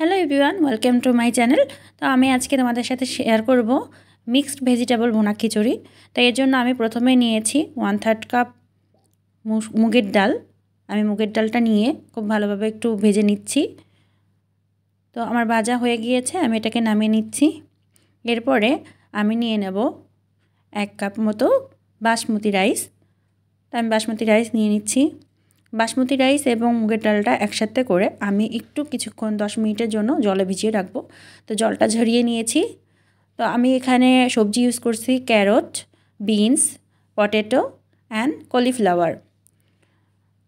Hello everyone, welcome to my channel. তো আমি আজকে তোমাদের সাথে শেয়ার করব মিক্সড ভেজিটেবল ভুনা খিচুড়ি। তো এর জন্য আমি প্রথমে নিয়েছি 1/3 কাপ মুগের ডাল। আমি মুগের ডালটা নিয়ে খুব ভালোভাবে একটু ভেজে নিচ্ছি। তো আমার ভাজা হয়ে গিয়েছে, আমি এটাকে নামিয়ে নিচ্ছি। এরপরে আমি নিয়ে নেব 1 কাপ মতো বাসমতি রাইস। তো আমি বাসমতি রাইস নিয়ে নিচ্ছি। বাসমতি রাইস এবং মুগের ডালটা একসাথে করে আমি একটু কিছুক্ষণ 10 মিনিটের জন্য জলে ভিজিয়ে রাখবো। তো জলটা ঝরিয়ে নিয়েছি। তো আমি এখানে সবজি ইউজ করছি carrot, beans, potato and cauliflower.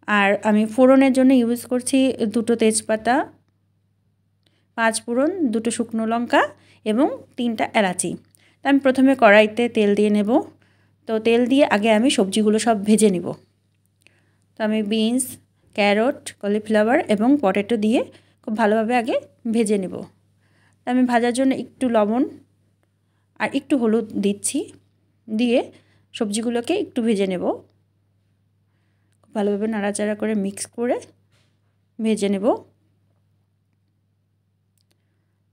আর আমি ফোড়নের জন্য ইউজ করছি 2টো তেজপাতা, 5 ফোড়ন, 2টো শুকনো লঙ্কা এবং 3টা এলাচি। তো আমি প্রথমে কড়াইতে তেল দিয়ে নেব। তো তেল দিয়ে আগে আমি সবজিগুলো সব ভেজে নেব। তো আমি বিনস, ক্যারট, কলিফ্লাওয়ার এবং পটেটো দিয়ে খুব ভালোভাবে আগে ভেজে নেব। তো আমি ভাজার জন্য একটু লবণ আর একটু হলুদ দিচ্ছি, দিয়ে সবজিগুলোকে একটু ভেজে নেব। খুব ভালোভাবে নাড়াচাড়া করে মিক্স করে ভেজে নেব।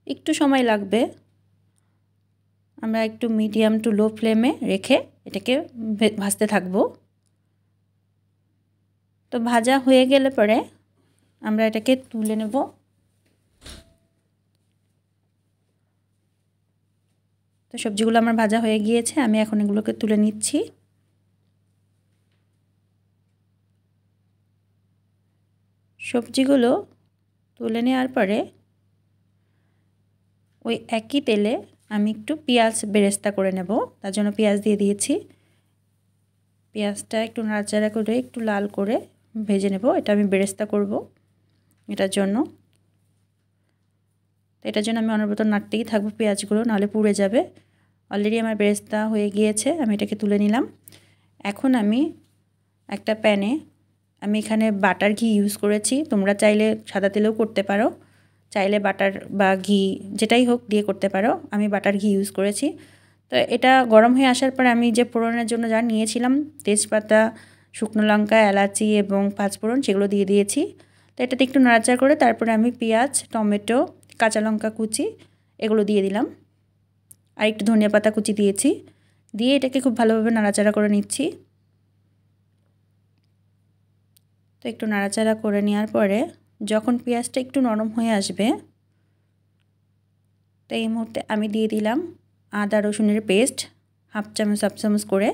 একটু সময় লাগবে, আমরা একটু মিডিয়াম টু লো ফ্লেমে রেখে এটাকে ভাজতে থাকবো। তো ভাজা হয়ে গেলে পরে আমরা এটাকে তুলে নেব। তো সবজিগুলো আমার ভাজা হয়ে গিয়েছে, আমি এখন এগুলোকে তুলে নিচ্ছি। সবজিগুলো তুলে নেওয়ার পরে ওই একই তেলে আমি একটু পেঁয়াজ বেরেস্তা করে নেব। তার জন্য পেঁয়াজ দিয়ে দিয়েছি। পেঁয়াজটা একটু নাড়াচাড়া করে একটু লাল করে ভেজে নেব। এটা আমি বেরেস্তা করব এটার জন্য। তো এটার জন্য আমি অনবরত নাড়তেই থাকবো পেঁয়াজগুলো, নাহলে পুড়ে যাবে। অলরেডি আমার বেরেস্তা হয়ে গিয়েছে, আমি এটাকে তুলে নিলাম। এখন আমি একটা প্যানে আমি এখানে বাটার ঘি ইউজ করেছি। তোমরা চাইলে সাদা তেলেও করতে পারো, চাইলে বাটার বা ঘি যেটাই হোক দিয়ে করতে পারো। আমি বাটার ঘি ইউজ করেছি। তো এটা গরম হয়ে আসার পর আমি যে ফোড়নের জন্য যা নিয়েছিলাম তেজপাতা, শুকনো লঙ্কা, এলাচি এবং 5 ফোড়ন, সেগুলো দিয়ে দিয়েছি। তো এটাতে একটু নাড়াচাড়া করে তারপরে আমি পেঁয়াজ, টমেটো, কাঁচা লঙ্কা কুচি এগুলো দিয়ে দিলাম। আর একটু ধনিয়া পাতা কুচি দিয়েছি। দিয়ে এটাকে খুব ভালোভাবে নাড়াচাড়া করে নিচ্ছি। তো একটু নাড়াচাড়া করে নেওয়ার পরে যখন পেঁয়াজটা একটু নরম হয়ে আসবে, তো এই মুহূর্তে আমি দিয়ে দিলাম আদা রসুনের পেস্ট হাফ চামচ করে।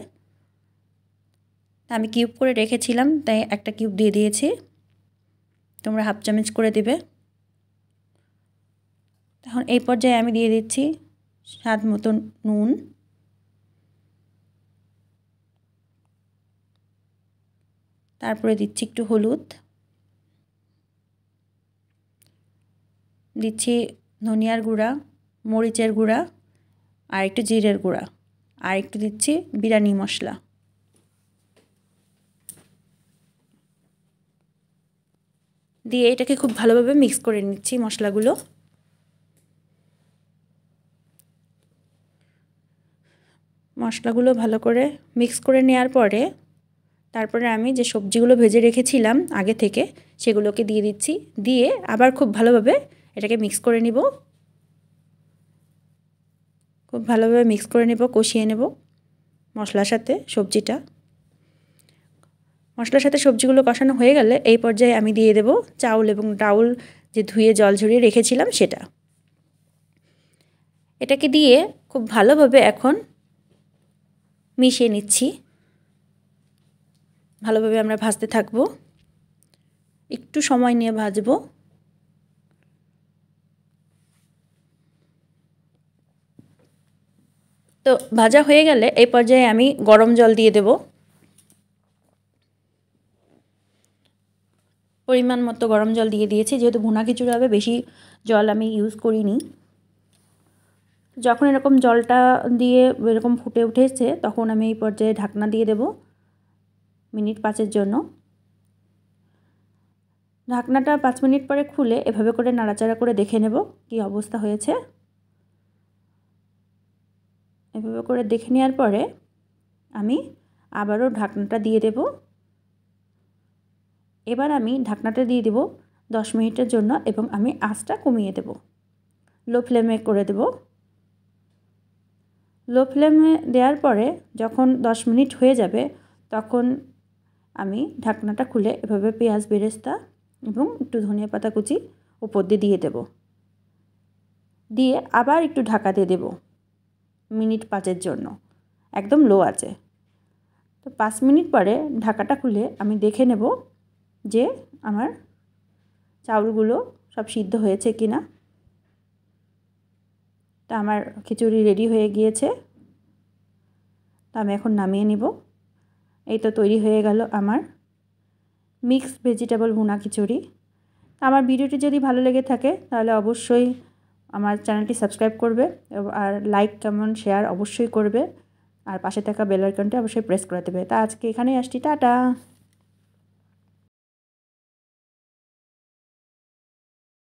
আমি কিউব করে রেখেছিলাম, তাই একটা কিউব দিয়ে দিয়েছি। তোমরা হাফ চামচ করে দেবে। এখন এই পর্যায়ে আমি দিয়ে দিচ্ছি স্বাদ মতো নুন, তারপরে দিচ্ছি একটু হলুদ, দিচ্ছি ধনিয়ার গুঁড়া, মরিচের গুঁড়া আর একটু জিরের গুঁড়া, আর একটু দিচ্ছি বিরিয়ানি মশলা। দিয়ে এটাকে খুব ভালোভাবে মিক্স করে নিচ্ছি মশলাগুলো। মশলাগুলো ভালো করে মিক্স করে নেওয়ার পরে তারপরে আমি যে সবজিগুলো ভেজে রেখেছিলাম আগে থেকে সেগুলোকে দিয়ে দিচ্ছি। দিয়ে আবার খুব ভালোভাবে এটাকে মিক্স করে নিব। খুব ভালোভাবে মিক্স করে নেব, কষিয়ে নেব মশলার সাথে সবজিটা। মশলার সাথে সবজিগুলো কষানো হয়ে গেলে এই পর্যায়ে আমি দিয়ে দেব চাউল এবং ডাউল যে ধুয়ে জল ঝরিয়ে রেখেছিলাম সেটা। এটাকে দিয়ে খুব ভালোভাবে এখন মিশিয়ে নিচ্ছি। ভালোভাবে আমরা ভাজতে থাকবো, একটু সময় নিয়ে ভাজবো। তো ভাজা হয়ে গেলে এই পর্যায়ে আমি গরম জল দিয়ে দেব। পরিমাণ মতো গরম জল দিয়ে দিয়েছি, যেহেতু ভুনা খিচুড়ি হবে বেশি জল আমি ইউজ করিনি। যখন এরকম জলটা দিয়ে এরকম ফুটে উঠেছে তখন আমি এই পর্যায়ে ঢাকনা দিয়ে দেব মিনিট 5-এর জন্য। ঢাকনাটা 5 মিনিট পরে খুলে এভাবে করে নাড়াচাড়া করে দেখে নেব কী অবস্থা হয়েছে। এভাবে করে দেখে নেওয়ার পরে আমি আবারও ঢাকনাটা দিয়ে দেব। এবার আমি ঢাকনাটা দিয়ে দেব 10 মিনিটের জন্য এবং আমি আঁচটা কমিয়ে দেব, লো ফ্লেমে করে দেব। লো ফ্লেমে দেওয়ার পরে যখন 10 মিনিট হয়ে যাবে তখন আমি ঢাকনাটা খুলে এভাবে পেঁয়াজ বেরেস্তা এবং একটু ধনিয়া পাতা কুচি উপর দিয়ে দেব, দিয়ে আবার একটু ঢাকা দিয়ে দেব মিনিট 5-এর জন্য, একদম লো আছে। তো 5 মিনিট পরে ঢাকাটা খুলে আমি দেখে নেব যে আমার চাউলগুলো সব সিদ্ধ হয়েছে কিনা। তা আমার খিচুড়ি রেডি হয়ে গিয়েছে, তা আমি এখন নামিয়ে নিব। এই তো তৈরি হয়ে গেল আমার মিক্সড ভেজিটেবল ভুনা খিচুড়ি। আমার ভিডিওটি যদি ভালো লেগে থাকে তাহলে অবশ্যই আমার চ্যানেলটি সাবস্ক্রাইব করবে আর লাইক কমেন্ট শেয়ার অবশ্যই করবে, আর পাশে থাকা বেল আইকনটা অবশ্যই প্রেস করে দেবে। তা আজকে এখানেই আসছি, টাটা।